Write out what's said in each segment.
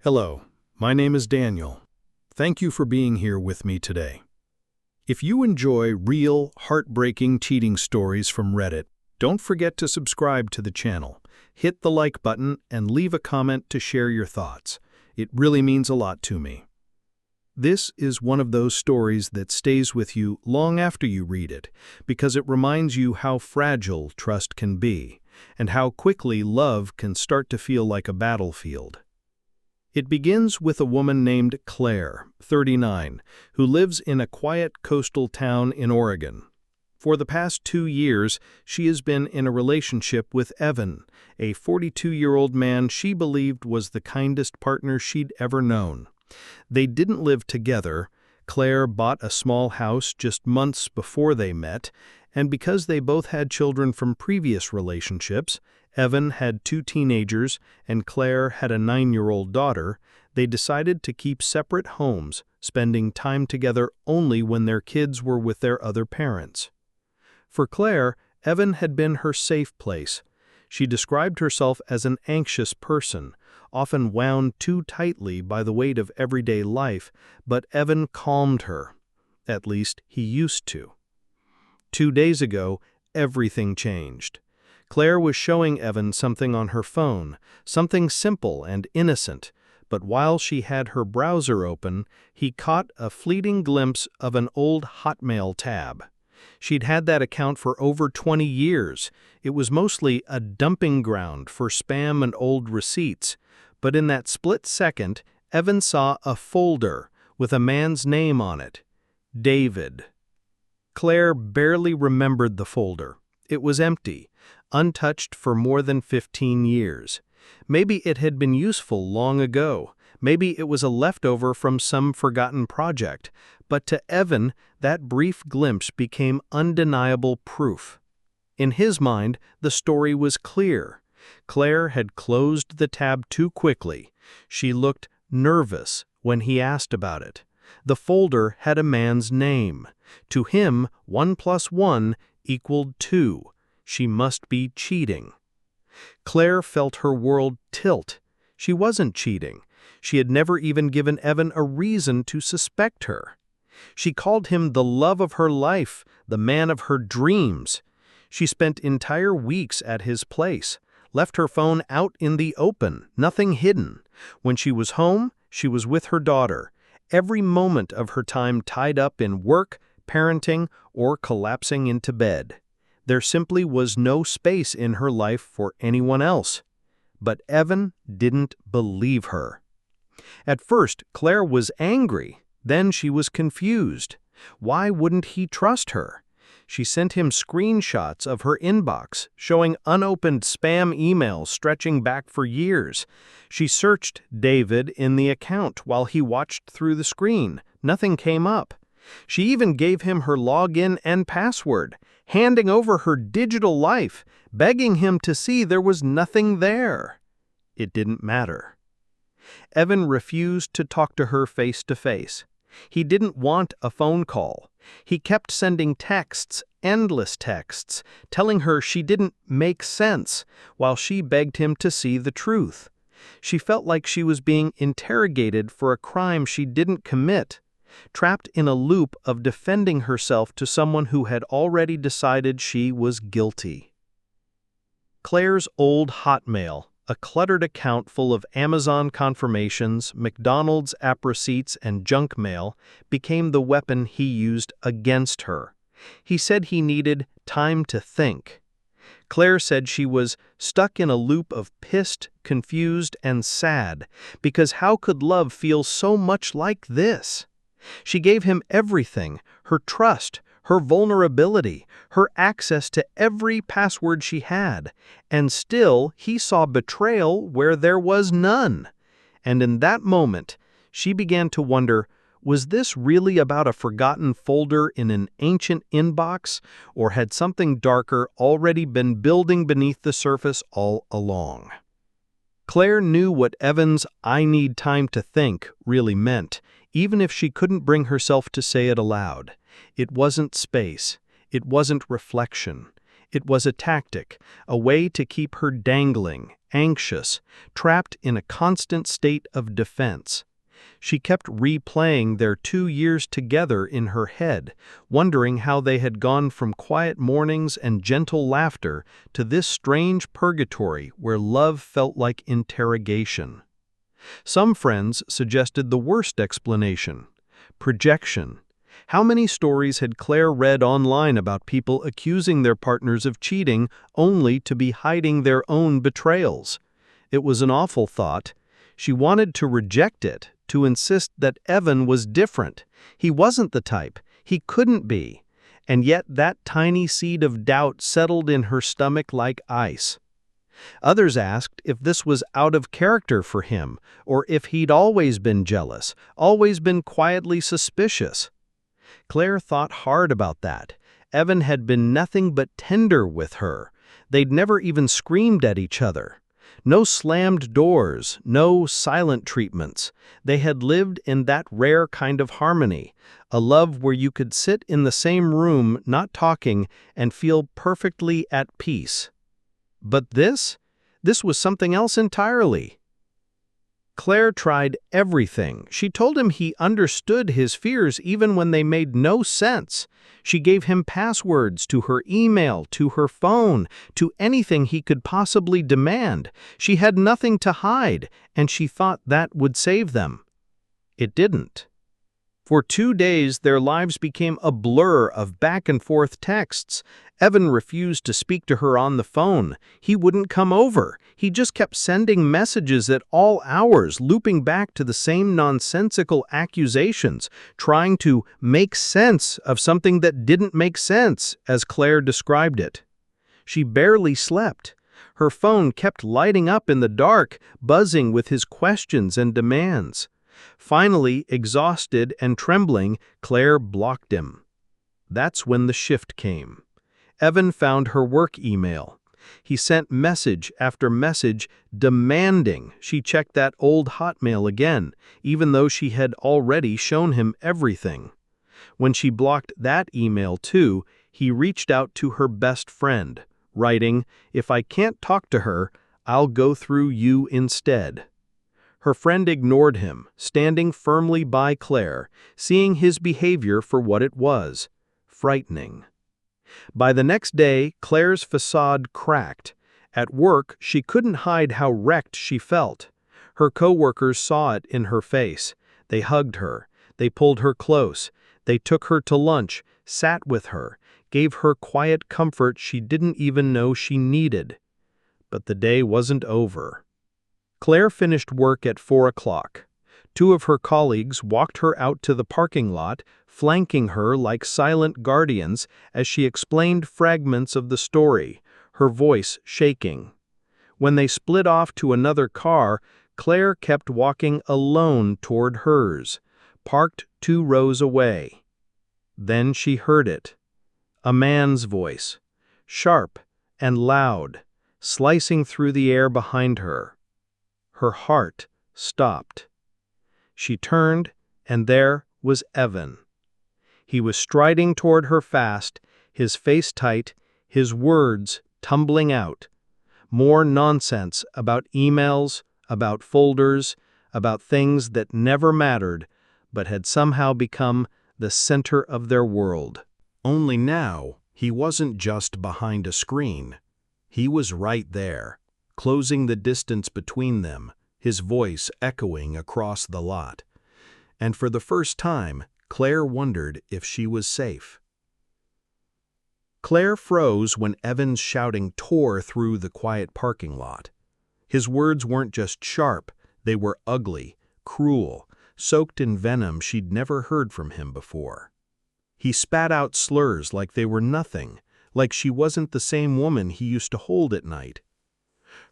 Hello, my name is Daniel. Thank you for being here with me today. If you enjoy real, heartbreaking cheating stories from Reddit, don't forget to subscribe to the channel, hit the like button, and leave a comment to share your thoughts. It really means a lot to me. This is one of those stories that stays with you long after you read it, because it reminds you how fragile trust can be, and how quickly love can start to feel like a battlefield. It begins with a woman named Claire, 39, who lives in a quiet coastal town in Oregon. For the past 2 years, she has been in a relationship with Evan, a 42-year-old man she believed was the kindest partner she'd ever known. They didn't live together. Claire bought a small house just months before they met, and because they both had children from previous relationships, Evan had 2 teenagers and Claire had a 9-year-old daughter, they decided to keep separate homes, spending time together only when their kids were with their other parents. For Claire, Evan had been her safe place. She described herself as an anxious person, often wound too tightly by the weight of everyday life, but Evan calmed her. At least, he used to. 2 days ago, everything changed. Claire was showing Evan something on her phone, something simple and innocent, but while she had her browser open, he caught a fleeting glimpse of an old Hotmail tab. She'd had that account for over 20 years. It was mostly a dumping ground for spam and old receipts, but in that split second, Evan saw a folder with a man's name on it, David. Claire barely remembered the folder. It was empty, untouched for more than 15 years. Maybe it had been useful long ago. Maybe it was a leftover from some forgotten project. But to Evan, that brief glimpse became undeniable proof. In his mind, the story was clear. Claire had closed the tab too quickly. She looked nervous when he asked about it. The folder had a man's name. To him, 1 + 1 equaled 2. She must be cheating. Claire felt her world tilt. She wasn't cheating. She had never even given Evan a reason to suspect her. She called him the love of her life, the man of her dreams. She spent entire weeks at his place, left her phone out in the open, nothing hidden. When she was home, she was with her daughter. Every moment of her time tied up in work, parenting, or collapsing into bed. There simply was no space in her life for anyone else. But Evan didn't believe her. At first, Claire was angry. Then she was confused. Why wouldn't he trust her? She sent him screenshots of her inbox, showing unopened spam emails stretching back for years. She searched David in the account while he watched through the screen. Nothing came up. She even gave him her login and password, handing over her digital life, begging him to see there was nothing there. It didn't matter. Evan refused to talk to her face to face. He didn't want a phone call. He kept sending texts, endless texts, telling her she didn't make sense, while she begged him to see the truth. She felt like she was being interrogated for a crime she didn't commit, trapped in a loop of defending herself to someone who had already decided she was guilty. Claire's old Hotmail, a cluttered account full of Amazon confirmations, McDonald's app receipts, and junk mail, became the weapon he used against her. He said he needed time to think. Claire said she was stuck in a loop of pissed, confused, and sad, because how could love feel so much like this? She gave him everything, her trust, her vulnerability, her access to every password she had, and still he saw betrayal where there was none. And in that moment, she began to wonder, was this really about a forgotten folder in an ancient inbox, or had something darker already been building beneath the surface all along? Claire knew what Evan's "I need time to think" really meant, even if she couldn't bring herself to say it aloud. It wasn't space. It wasn't reflection. It was a tactic, a way to keep her dangling, anxious, trapped in a constant state of defense. She kept replaying their 2 years together in her head, wondering how they had gone from quiet mornings and gentle laughter to this strange purgatory where love felt like interrogation. Some friends suggested the worst explanation: projection. How many stories had Claire read online about people accusing their partners of cheating only to be hiding their own betrayals? It was an awful thought. She wanted to reject it, to insist that Evan was different. He wasn't the type. He couldn't be. And yet that tiny seed of doubt settled in her stomach like ice. Others asked if this was out of character for him, or if he'd always been jealous, always been quietly suspicious. Claire thought hard about that. Evan had been nothing but tender with her. They'd never even screamed at each other. No slammed doors, no silent treatments. They had lived in that rare kind of harmony, a love where you could sit in the same room, not talking, and feel perfectly at peace. But this was something else entirely. Claire tried everything. She told him he understood his fears even when they made no sense. She gave him passwords to her email, to her phone, to anything he could possibly demand. She had nothing to hide, and she thought that would save them. It didn't. For 2 days, their lives became a blur of back-and-forth texts. Evan refused to speak to her on the phone. He wouldn't come over. He just kept sending messages at all hours, looping back to the same nonsensical accusations, trying to make sense of something that didn't make sense, as Claire described it. She barely slept. Her phone kept lighting up in the dark, buzzing with his questions and demands. Finally, exhausted and trembling, Claire blocked him. That's when the shift came. Evan found her work email. He sent message after message demanding she check that old Hotmail again, even though she had already shown him everything. When she blocked that email too, he reached out to her best friend, writing, "If I can't talk to her, I'll go through you instead." Her friend ignored him, standing firmly by Claire, seeing his behavior for what it was: frightening. By the next day, Claire's facade cracked. At work, she couldn't hide how wrecked she felt. Her coworkers saw it in her face. They hugged her. They pulled her close. They took her to lunch, sat with her, gave her quiet comfort she didn't even know she needed. But the day wasn't over. Claire finished work at 4 o'clock. 2 of her colleagues walked her out to the parking lot, flanking her like silent guardians as she explained fragments of the story, her voice shaking. When they split off to another car, Claire kept walking alone toward hers, parked 2 rows away. Then she heard it. A man's voice, sharp and loud, slicing through the air behind her. Her heart stopped. She turned, and there was Evan. He was striding toward her fast, his face tight, his words tumbling out. More nonsense about emails, about folders, about things that never mattered, but had somehow become the center of their world. Only now, he wasn't just behind a screen. He was right there, closing the distance between them, his voice echoing across the lot. And for the first time, Claire wondered if she was safe. Claire froze when Evan's shouting tore through the quiet parking lot. His words weren't just sharp, they were ugly, cruel, soaked in venom she'd never heard from him before. He spat out slurs like they were nothing, like she wasn't the same woman he used to hold at night.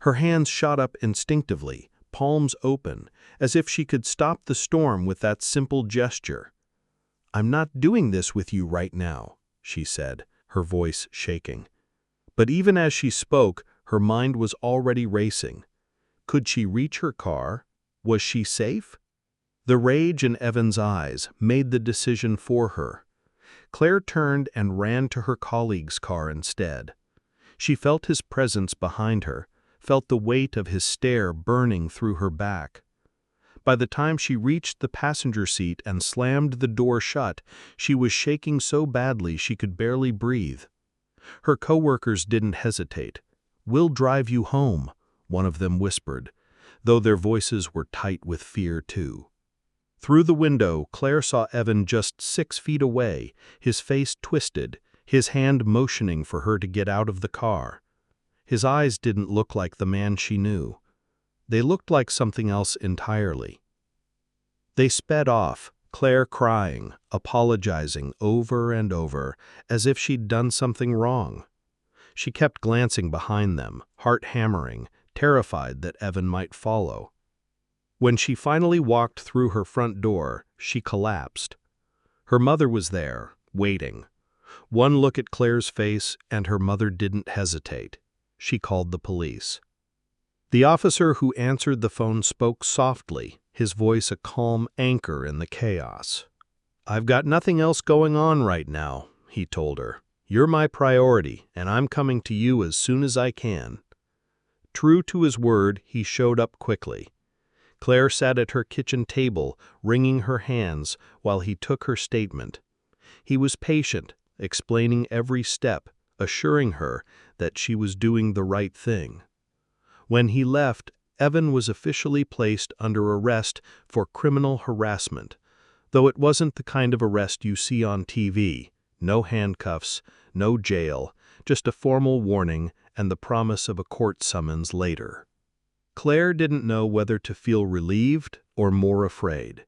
Her hands shot up instinctively, palms open, as if she could stop the storm with that simple gesture. "I'm not doing this with you right now," she said, her voice shaking. But even as she spoke, her mind was already racing. Could she reach her car? Was she safe? The rage in Evan's eyes made the decision for her. Claire turned and ran to her colleague's car instead. She felt his presence behind her, felt the weight of his stare burning through her back. By the time she reached the passenger seat and slammed the door shut, she was shaking so badly she could barely breathe. Her coworkers didn't hesitate. "We'll drive you home," one of them whispered, though their voices were tight with fear too. Through the window, Claire saw Evan just 6 feet away, his face twisted, his hand motioning for her to get out of the car. His eyes didn't look like the man she knew. They looked like something else entirely. They sped off, Claire crying, apologizing over and over, as if she'd done something wrong. She kept glancing behind them, heart hammering, terrified that Evan might follow. When she finally walked through her front door, she collapsed. Her mother was there, waiting. One look at Claire's face, and her mother didn't hesitate. She called the police. The officer who answered the phone spoke softly, his voice a calm anchor in the chaos. "I've got nothing else going on right now," he told her. "You're my priority, and I'm coming to you as soon as I can." True to his word, he showed up quickly. Claire sat at her kitchen table, wringing her hands while he took her statement. He was patient, explaining every step, assuring her that she was doing the right thing. When he left, Evan was officially placed under arrest for criminal harassment, though it wasn't the kind of arrest you see on TV. No handcuffs, no jail, just a formal warning and the promise of a court summons later. Claire didn't know whether to feel relieved or more afraid.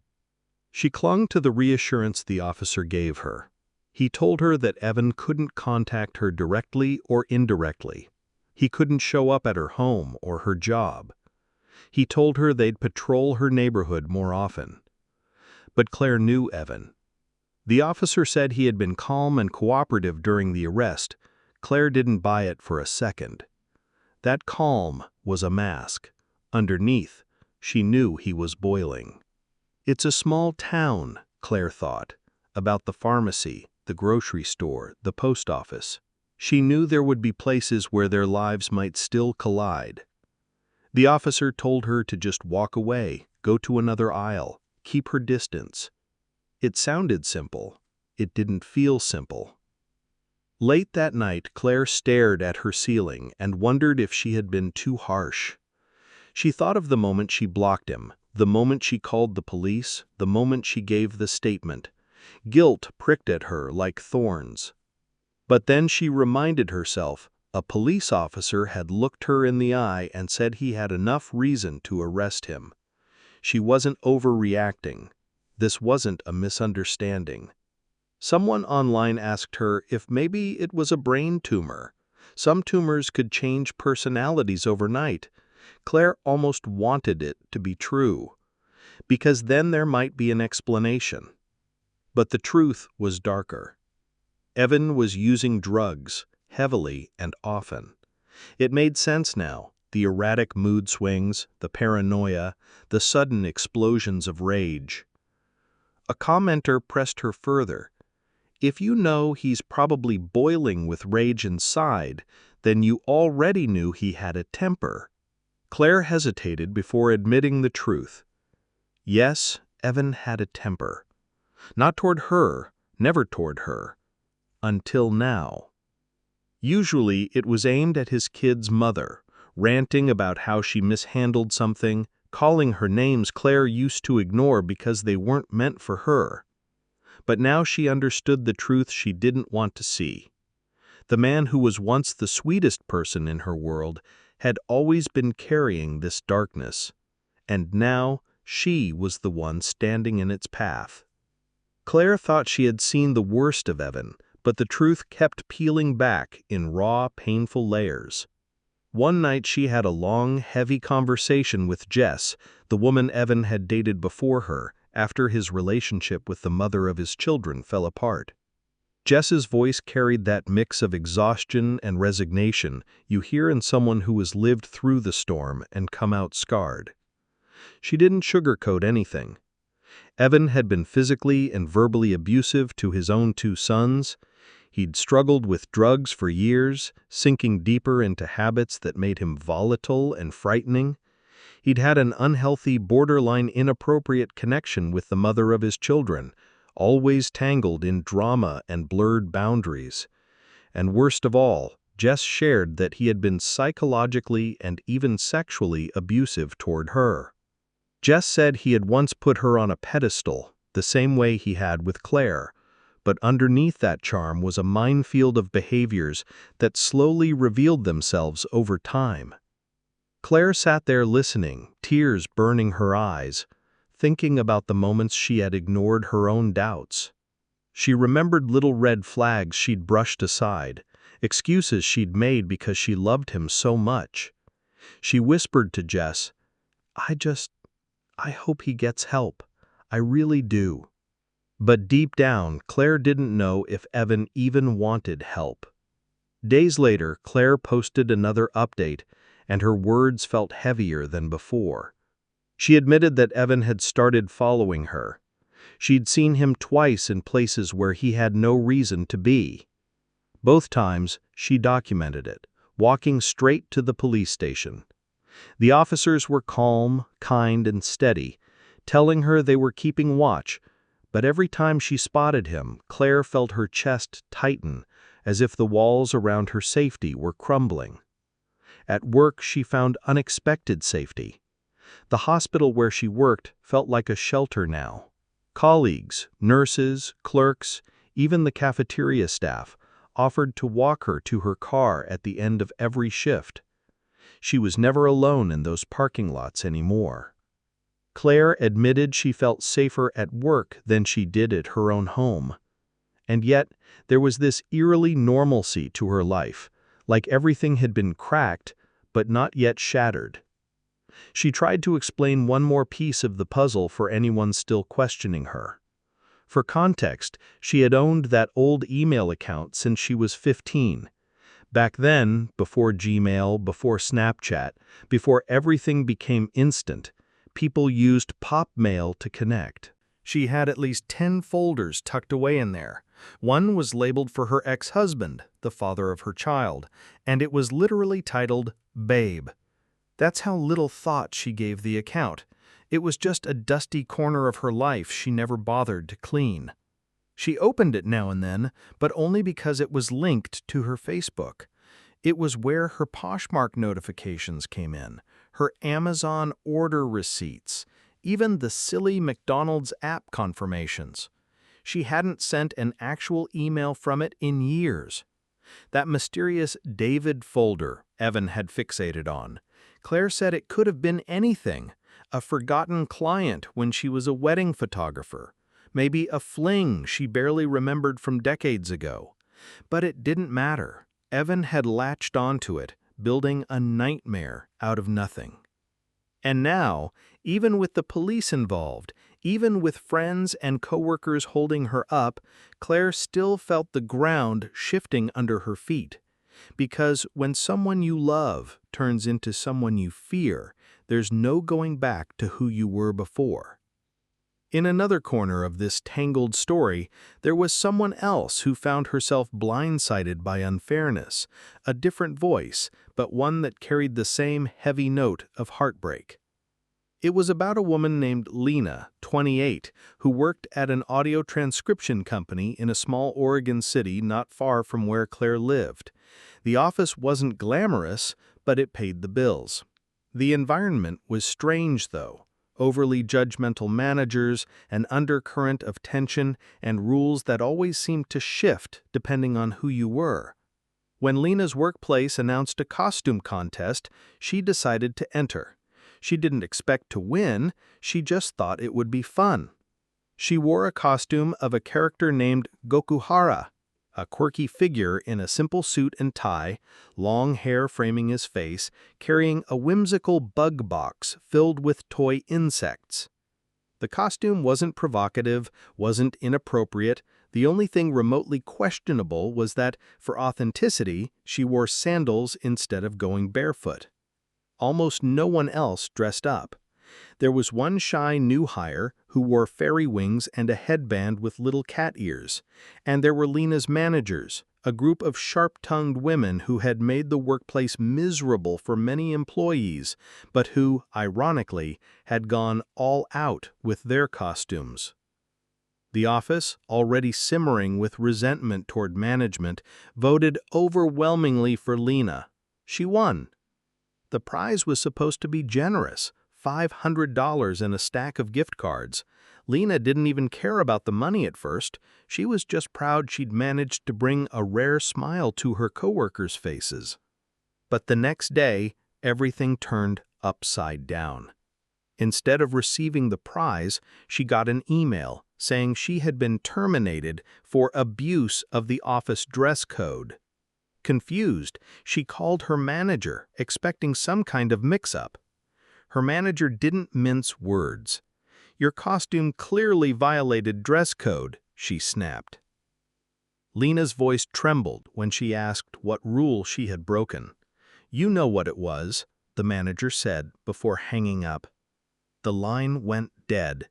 She clung to the reassurance the officer gave her. He told her that Evan couldn't contact her directly or indirectly. He couldn't show up at her home or her job. He told her they'd patrol her neighborhood more often. But Claire knew Evan. The officer said he had been calm and cooperative during the arrest. Claire didn't buy it for a second. That calm was a mask. Underneath, she knew he was boiling. It's a small town, Claire thought, about the pharmacy, the grocery store, the post office. She knew there would be places where their lives might still collide. The officer told her to just walk away, go to another aisle, keep her distance. It sounded simple. It didn't feel simple. Late that night, Claire stared at her ceiling and wondered if she had been too harsh. She thought of the moment she blocked him, the moment she called the police, the moment she gave the statement. Guilt pricked at her like thorns. But then she reminded herself, a police officer had looked her in the eye and said he had enough reason to arrest him. She wasn't overreacting. This wasn't a misunderstanding. Someone online asked her if maybe it was a brain tumor. Some tumors could change personalities overnight. Claire almost wanted it to be true, because then there might be an explanation. But the truth was darker. Evan was using drugs, heavily and often. It made sense now, the erratic mood swings, the paranoia, the sudden explosions of rage. A commenter pressed her further. If you know he's probably boiling with rage inside, then you already knew he had a temper. Claire hesitated before admitting the truth. Yes, Evan had a temper. Not toward her, never toward her. Until now. Usually it was aimed at his kid's mother, ranting about how she mishandled something, calling her names Claire used to ignore because they weren't meant for her. But now she understood the truth she didn't want to see. The man who was once the sweetest person in her world had always been carrying this darkness, and now she was the one standing in its path. Claire thought she had seen the worst of Evan, but the truth kept peeling back in raw, painful layers. One night she had a long, heavy conversation with Jess, the woman Evan had dated before her, after his relationship with the mother of his children fell apart. Jess's voice carried that mix of exhaustion and resignation you hear in someone who has lived through the storm and come out scarred. She didn't sugarcoat anything. Evan had been physically and verbally abusive to his own 2 sons. He'd struggled with drugs for years, sinking deeper into habits that made him volatile and frightening. He'd had an unhealthy, borderline inappropriate connection with the mother of his children, always tangled in drama and blurred boundaries. And worst of all, Jess shared that he had been psychologically and even sexually abusive toward her. Jess said he had once put her on a pedestal, the same way he had with Claire, but underneath that charm was a minefield of behaviors that slowly revealed themselves over time. Claire sat there listening, tears burning her eyes, thinking about the moments she had ignored her own doubts. She remembered little red flags she'd brushed aside, excuses she'd made because she loved him so much. She whispered to Jess, I hope he gets help. I really do. But deep down, Claire didn't know if Evan even wanted help. Days later, Claire posted another update, and her words felt heavier than before. She admitted that Evan had started following her. She'd seen him twice in places where he had no reason to be. Both times, she documented it, walking straight to the police station. The officers were calm, kind, and steady, telling her they were keeping watch, but every time she spotted him, Claire felt her chest tighten, as if the walls around her safety were crumbling. At work, she found unexpected safety. The hospital where she worked felt like a shelter now. Colleagues, nurses, clerks, even the cafeteria staff offered to walk her to her car at the end of every shift. She was never alone in those parking lots anymore. Claire admitted she felt safer at work than she did at her own home. And yet, there was this eerily normalcy to her life, like everything had been cracked, but not yet shattered. She tried to explain one more piece of the puzzle for anyone still questioning her. For context, she had owned that old email account since she was 15. Back then, before Gmail, before Snapchat, before everything became instant, people used pop mail to connect. She had at least 10 folders tucked away in there. One was labeled for her ex-husband, the father of her child, and it was literally titled Babe. That's how little thought she gave the account. It was just a dusty corner of her life she never bothered to clean. She opened it now and then, but only because it was linked to her Facebook. It was where her Poshmark notifications came in, her Amazon order receipts, even the silly McDonald's app confirmations. She hadn't sent an actual email from it in years. That mysterious David folder Evan had fixated on. Claire said it could have been anything. A forgotten client when she was a wedding photographer. Maybe a fling she barely remembered from decades ago. But it didn't matter. Evan had latched onto it, building a nightmare out of nothing. And now, even with the police involved, even with friends and coworkers holding her up, Claire still felt the ground shifting under her feet. Because when someone you love turns into someone you fear, there's no going back to who you were before. In another corner of this tangled story, there was someone else who found herself blindsided by unfairness, a different voice, but one that carried the same heavy note of heartbreak. It was about a woman named Lena, 28, who worked at an audio transcription company in a small Oregon city not far from where Claire lived. The office wasn't glamorous, but it paid the bills. The environment was strange, though. Overly judgmental managers, an undercurrent of tension, and rules that always seemed to shift depending on who you were. When Lena's workplace announced a costume contest, she decided to enter. She didn't expect to win, she just thought it would be fun. She wore a costume of a character named Gokuhara, a quirky figure in a simple suit and tie, long hair framing his face, carrying a whimsical bug box filled with toy insects. The costume wasn't provocative, wasn't inappropriate. The only thing remotely questionable was that, for authenticity, she wore sandals instead of going barefoot. Almost no one else dressed up. There was one shy new hire who wore fairy wings and a headband with little cat ears, and there were Lena's managers, a group of sharp-tongued women who had made the workplace miserable for many employees, but who, ironically, had gone all out with their costumes. The office, already simmering with resentment toward management, voted overwhelmingly for Lena. She won. The prize was supposed to be generous, $500 and a stack of gift cards. Lena didn't even care about the money at first. She was just proud she'd managed to bring a rare smile to her coworkers' faces. But the next day, everything turned upside down. Instead of receiving the prize, she got an email saying she had been terminated for abuse of the office dress code. Confused, she called her manager, expecting some kind of mix-up. Her manager didn't mince words. "Your costume clearly violated dress code," she snapped. Lena's voice trembled when she asked what rule she had broken. "You know what it was," the manager said before hanging up. The line went dead.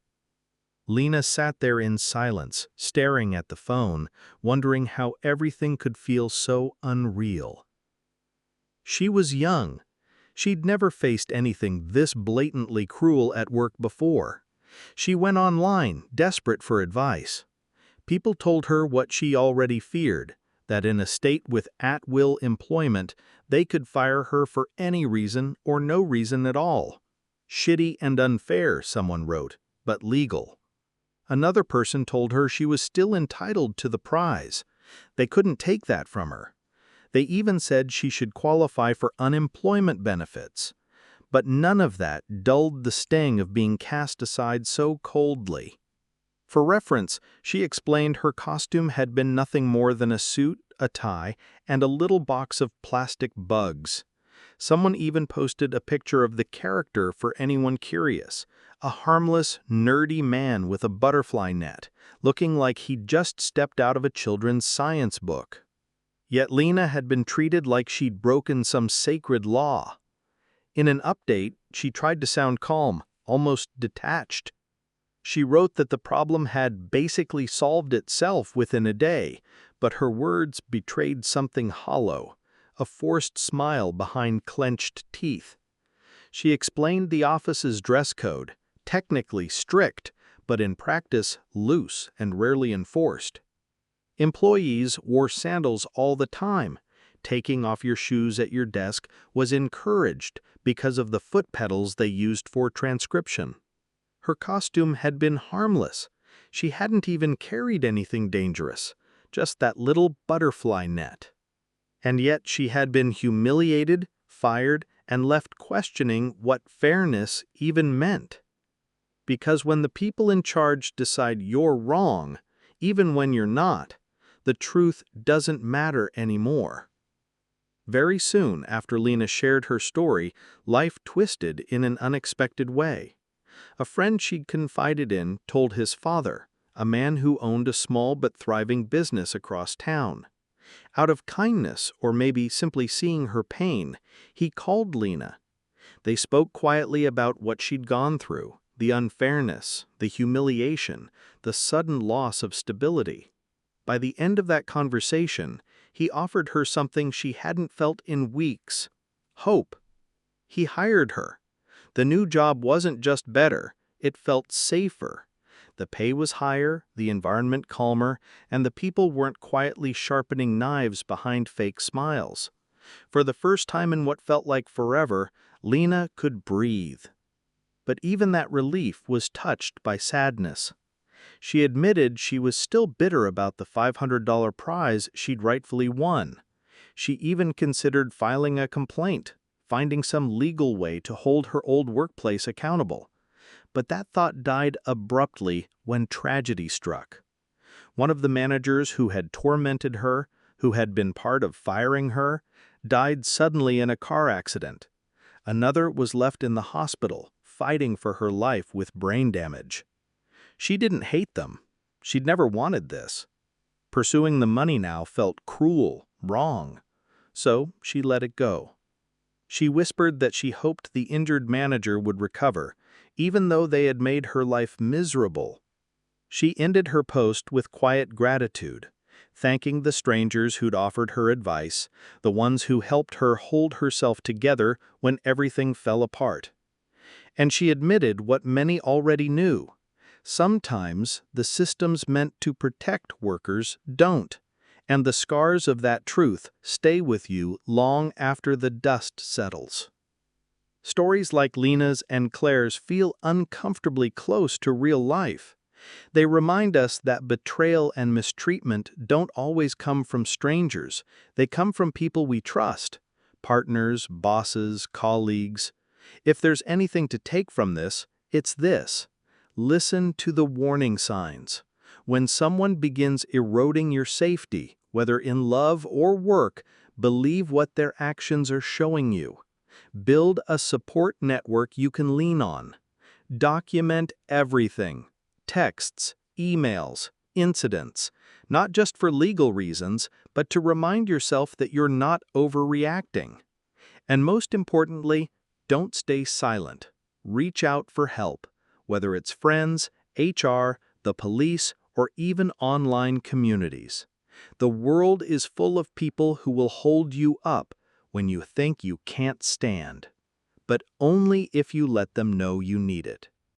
Lena sat there in silence, staring at the phone, wondering how everything could feel so unreal. She was young. She'd never faced anything this blatantly cruel at work before. She went online, desperate for advice. People told her what she already feared, that in a state with at-will employment, they could fire her for any reason or no reason at all. Shitty and unfair, someone wrote, but legal. Another person told her she was still entitled to the prize. They couldn't take that from her. They even said she should qualify for unemployment benefits. But none of that dulled the sting of being cast aside so coldly. For reference, she explained her costume had been nothing more than a suit, a tie, and a little box of plastic bugs. Someone even posted a picture of the character for anyone curious, a harmless, nerdy man with a butterfly net, looking like he'd just stepped out of a children's science book. Yet Lena had been treated like she'd broken some sacred law. In an update, she tried to sound calm, almost detached. She wrote that the problem had basically solved itself within a day, but her words betrayed something hollow, a forced smile behind clenched teeth. She explained the office's dress code, technically strict, but in practice loose and rarely enforced. Employees wore sandals all the time. Taking off your shoes at your desk was encouraged because of the foot pedals they used for transcription. Her costume had been harmless. She hadn't even carried anything dangerous, just that little butterfly net. And yet she had been humiliated, fired, and left questioning what fairness even meant. Because when the people in charge decide you're wrong, even when you're not, the truth doesn't matter anymore. Very soon after Lena shared her story, life twisted in an unexpected way. A friend she'd confided in told his father, a man who owned a small but thriving business across town. Out of kindness, or maybe simply seeing her pain, he called Lena. They spoke quietly about what she'd gone through, the unfairness, the humiliation, the sudden loss of stability. By the end of that conversation, he offered her something she hadn't felt in weeks: hope. He hired her. The new job wasn't just better, it felt safer. The pay was higher, the environment calmer, and the people weren't quietly sharpening knives behind fake smiles. For the first time in what felt like forever, Lena could breathe. But even that relief was touched by sadness. She admitted she was still bitter about the $500 prize she'd rightfully won. She even considered filing a complaint, finding some legal way to hold her old workplace accountable. But that thought died abruptly when tragedy struck. One of the managers who had tormented her, who had been part of firing her, died suddenly in a car accident. Another was left in the hospital, fighting for her life with brain damage. She didn't hate them. She'd never wanted this. Pursuing the money now felt cruel, wrong. So she let it go. She whispered that she hoped the injured manager would recover, even though they had made her life miserable. She ended her post with quiet gratitude, thanking the strangers who'd offered her advice, the ones who helped her hold herself together when everything fell apart. And she admitted what many already knew. Sometimes the systems meant to protect workers don't, and the scars of that truth stay with you long after the dust settles. Stories like Lena's and Claire's feel uncomfortably close to real life. They remind us that betrayal and mistreatment don't always come from strangers. They come from people we trust, partners, bosses, colleagues. If there's anything to take from this, it's this: listen to the warning signs. When someone begins eroding your safety, whether in love or work, believe what their actions are showing you. Build a support network you can lean on. Document everything: texts, emails, incidents, not just for legal reasons, but to remind yourself that you're not overreacting. And most importantly, don't stay silent. Reach out for help, whether it's friends, HR, the police, or even online communities. The world is full of people who will hold you up when you think you can't stand, but only if you let them know you need it.